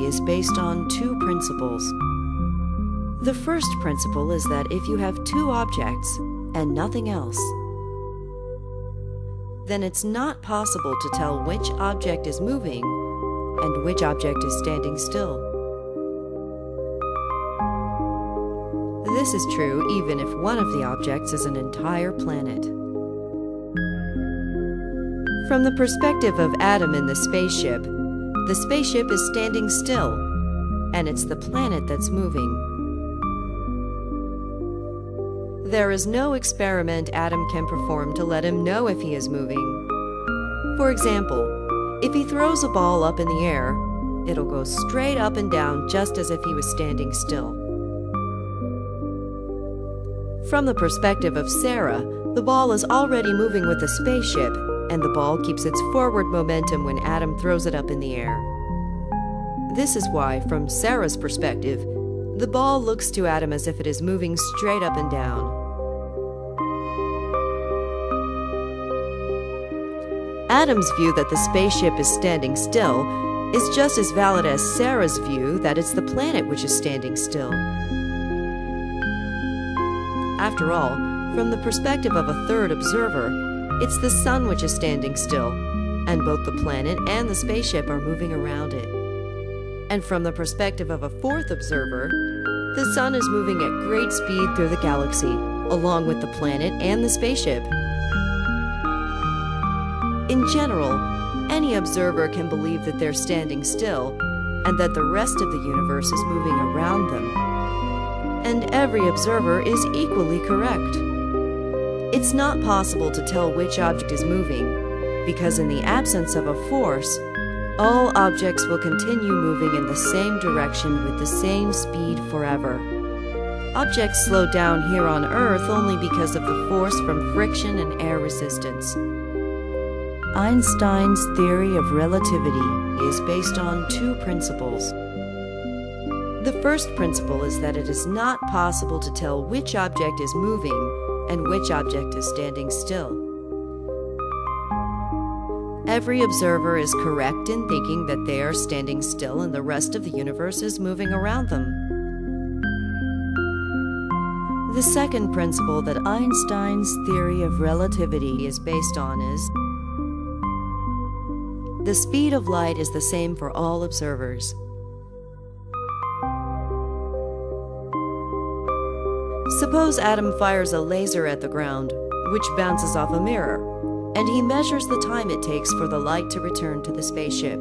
relativity is based on two principles. The first principle is that if you have two objects and nothing else, then it's not possible to tell which object is moving and which object is standing still. This is true even if one of the objects is an entire planet. From the perspective of Adam in the spaceship is standing still, and it's the planet that's moving. There is no experiment Adam can perform to let him know if he is moving. For example, if he throws a ball up in the air, it'll go straight up and down just as if he was standing still. From the perspective of Sarah, the ball is already moving with the spaceship, and the ball keeps its forward momentum when Adam throws it up in the air. This is why, from Sarah's perspective, the ball looks to Adam as if it is moving straight up and down. Adam's view that the spaceship is standing still is just as valid as Sarah's view that it's the planet which is standing still. After all, from the perspective of a third observer, it's the sun which is standing still, and both the planet and the spaceship are moving around it. And from the perspective of a fourth observer, the sun is moving at great speed through the galaxy, along with the planet and the spaceship. In general, any observer can believe that they're standing still, and that the rest of the universe is moving around them. And every observer is equally correct. It's not possible to tell which object is moving, because in the absence of a force, all objects will continue moving in the same direction with the same speed forever. Objects slow down here on Earth only because of the force from friction and air resistance. Einstein's theory of relativity is based on two principles. The first principle is that it is not possible to tell which object is moving and which object is standing still. Every observer is correct in thinking that they are standing still and the rest of the universe is moving around them. The second principle that Einstein's theory of relativity is based on is the speed of light is the same for all observers. Suppose Adam fires a laser at the ground, which bounces off a mirror, and he measures the time it takes for the light to return to the spaceship.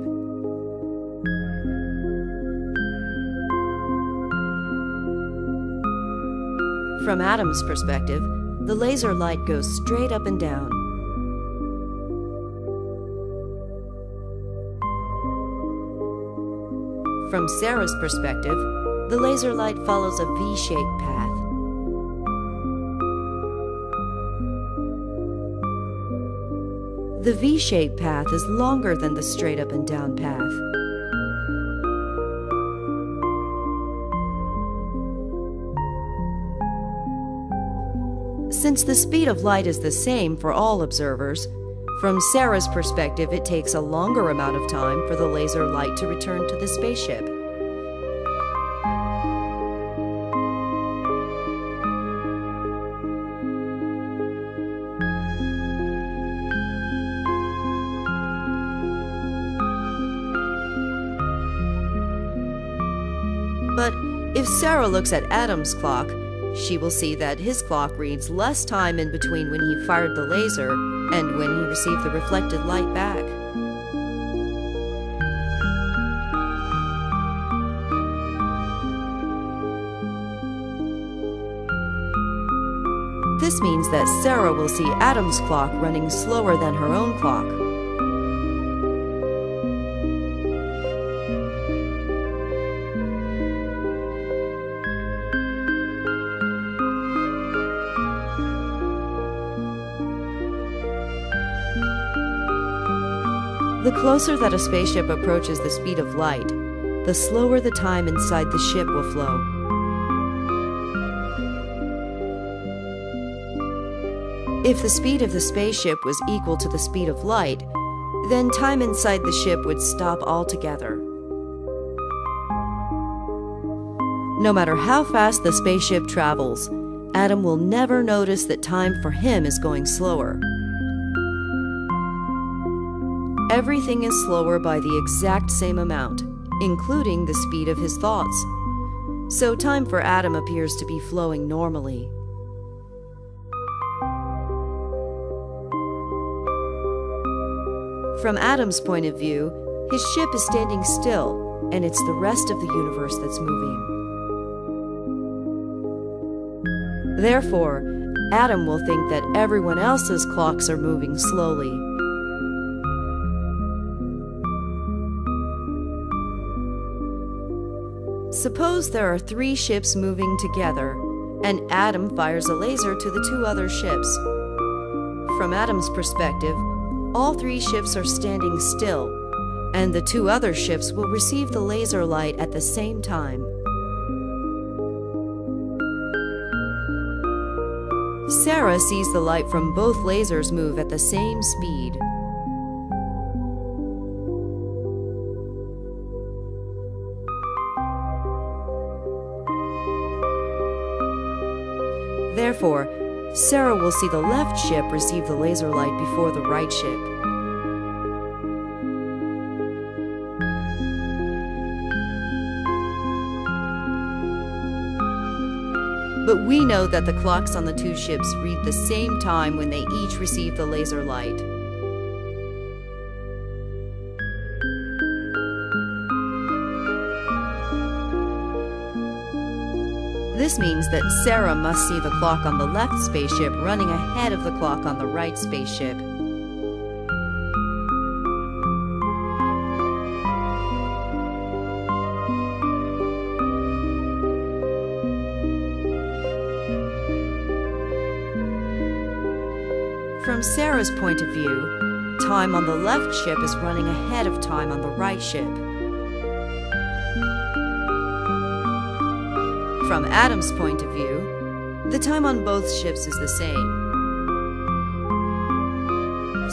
From Adam's perspective, the laser light goes straight up and down. From Sarah's perspective, the laser light follows a V-shaped path. The V-shaped path is longer than the straight up and down path. Since the speed of light is the same for all observers, from Sarah's perspective it takes a longer amount of time for the laser light to return to the spaceship. But if Sarah looks at Adam's clock, she will see that his clock reads less time in between when he fired the laser and when he received the reflected light back. This means that Sarah will see Adam's clock running slower than her own clock. The closer that a spaceship approaches the speed of light, the slower the time inside the ship will flow. If the speed of the spaceship was equal to the speed of light, then time inside the ship would stop altogether. No matter how fast the spaceship travels, Adam will never notice that time for him is going slower. Everything is slower by the exact same amount, including the speed of his thoughts. So time for Adam appears to be flowing normally. From Adam's point of view, his ship is standing still, and it's the rest of the universe that's moving. Therefore, Adam will think that everyone else's clocks are moving slowly. Suppose there are 3 ships moving together, and Adam fires a laser to the 2 other ships. From Adam's perspective, all 3 ships are standing still, and the 2 other ships will receive the laser light at the same time. Sarah sees the light from both lasers move at the same speed. Therefore, Sarah will see the left ship receive the laser light before the right ship. But we know that the clocks on the 2 ships read the same time when they each receive the laser light. This means that Sarah must see the clock on the left spaceship running ahead of the clock on the right spaceship. From Sarah's point of view, time on the left ship is running ahead of time on the right ship. From Adam's point of view, the time on both ships is the same.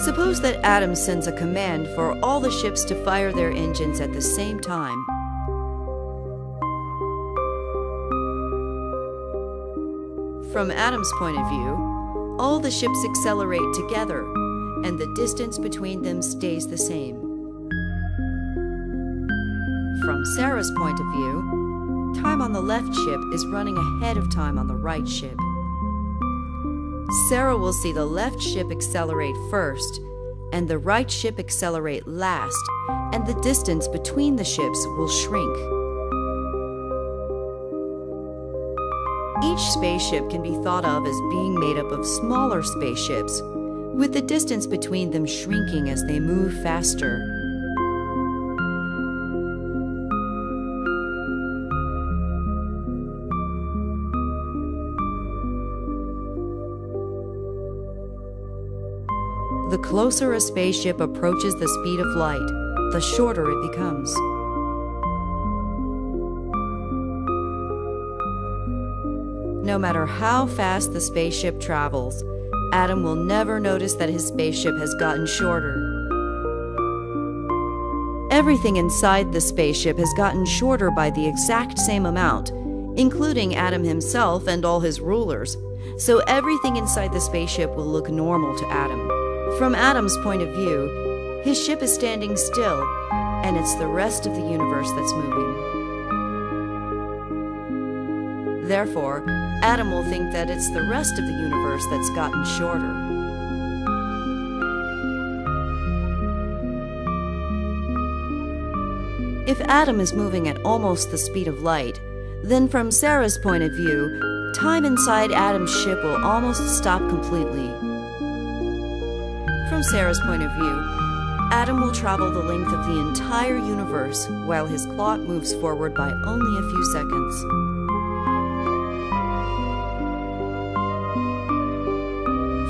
Suppose that Adam sends a command for all the ships to fire their engines at the same time. From Adam's point of view, all the ships accelerate together, and the distance between them stays the same. From Sarah's point of view, time on the left ship is running ahead of time on the right ship. Sarah will see the left ship accelerate first, and the right ship accelerate last, and the distance between the ships will shrink. Each spaceship can be thought of as being made up of smaller spaceships, with the distance between them shrinking as they move faster. The closer a spaceship approaches the speed of light, the shorter it becomes. No matter how fast the spaceship travels, Adam will never notice that his spaceship has gotten shorter. Everything inside the spaceship has gotten shorter by the exact same amount, including Adam himself and all his rulers, so everything inside the spaceship will look normal to Adam. From Adam's point of view, his ship is standing still, and it's the rest of the universe that's moving. Therefore, Adam will think that it's the rest of the universe that's gotten shorter. If Adam is moving at almost the speed of light, then from Sarah's point of view, time inside Adam's ship will almost stop completely. From Sarah's point of view, Adam will travel the length of the entire universe while his clock moves forward by only a few seconds.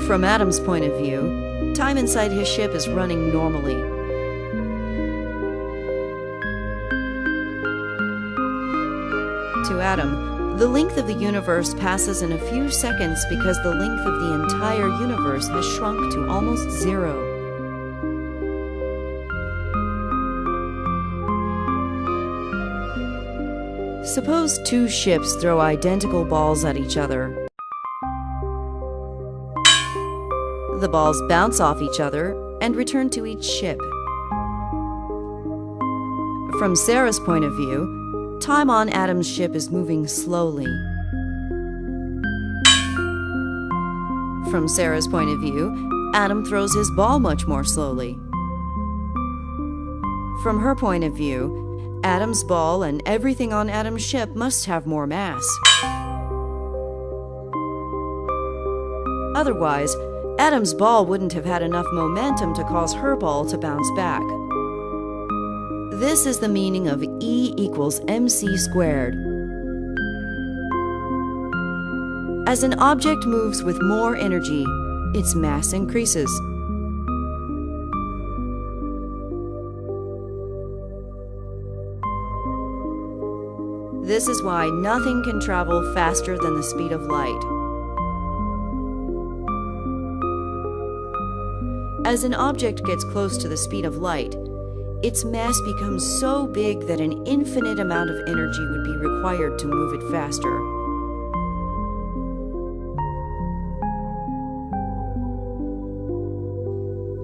From Adam's point of view, time inside his ship is running normally. To Adam, the length of the universe passes in a few seconds because the length of the entire universe has shrunk to almost zero. Suppose two ships throw identical balls at each other. The balls bounce off each other and return to each ship. From Sarah's point of view, time on Adam's ship is moving slowly. From Sarah's point of view, Adam throws his ball much more slowly. From her point of view, Adam's ball and everything on Adam's ship must have more mass. Otherwise, Adam's ball wouldn't have had enough momentum to cause her ball to bounce back. This is the meaning of E equals mc squared. As an object moves with more energy, its mass increases. This is why nothing can travel faster than the speed of light. As an object gets close to the speed of light, its mass becomes so big that an infinite amount of energy would be required to move it faster.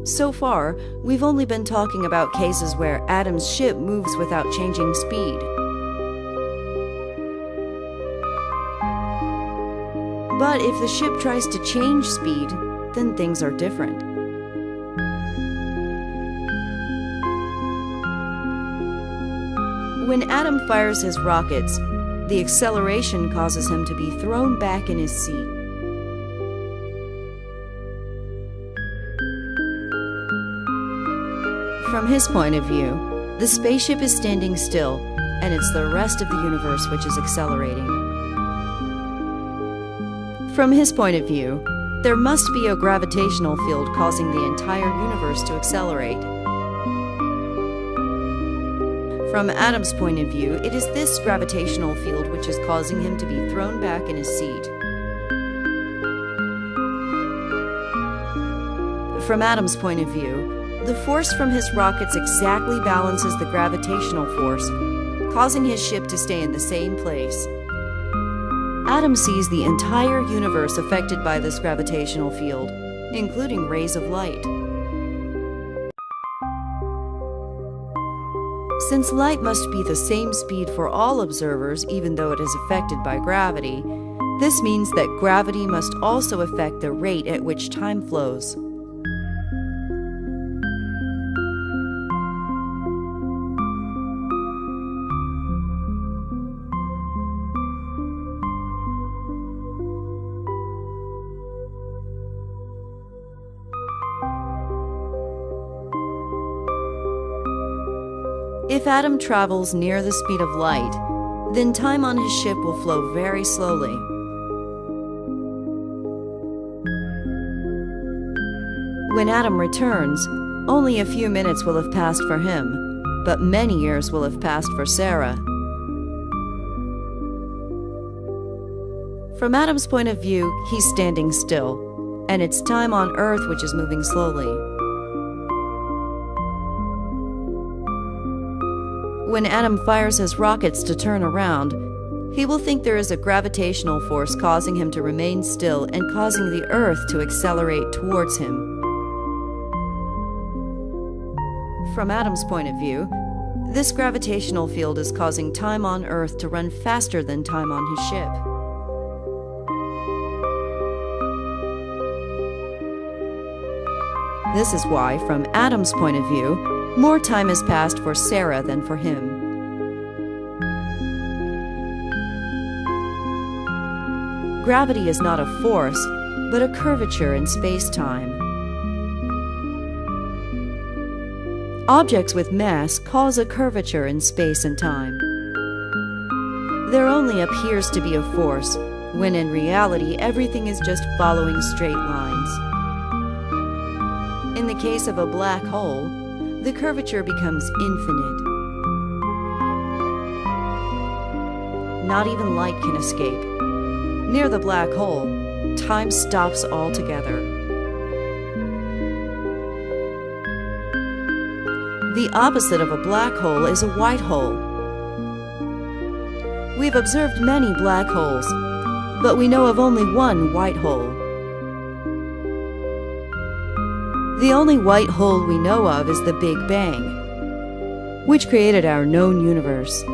So far, we've only been talking about cases where Adam's ship moves without changing speed. But if the ship tries to change speed, then things are different. When Adam fires his rockets, the acceleration causes him to be thrown back in his seat. From his point of view, the spaceship is standing still, and it's the rest of the universe which is accelerating. From his point of view, there must be a gravitational field causing the entire universe to accelerate. From Adam's point of view, it is this gravitational field which is causing him to be thrown back in his seat. From Adam's point of view, the force from his rockets exactly balances the gravitational force, causing his ship to stay in the same place. Adam sees the entire universe affected by this gravitational field, including rays of light. Since light must be the same speed for all observers even though it is affected by gravity, this means that gravity must also affect the rate at which time flows. If Adam travels near the speed of light, then time on his ship will flow very slowly. When Adam returns, only a few minutes will have passed for him, but many years will have passed for Sarah. From Adam's point of view, he's standing still, and it's time on Earth which is moving slowly. When Adam fires his rockets to turn around, he will think there is a gravitational force causing him to remain still and causing the Earth to accelerate towards him. From Adam's point of view, this gravitational field is causing time on Earth to run faster than time on his ship. This is why, from Adam's point of view, more time has passed for Sarah than for him. Gravity is not a force, but a curvature in space-time. Objects with mass cause a curvature in space and time. There only appears to be a force, when in reality everything is just following straight lines. In the case of a black hole, the curvature becomes infinite. Not even light can escape. Near the black hole, time stops altogether. The opposite of a black hole is a white hole. We've observed many black holes, but we know of only one white hole. The only white hole we know of is the Big Bang, which created our known universe.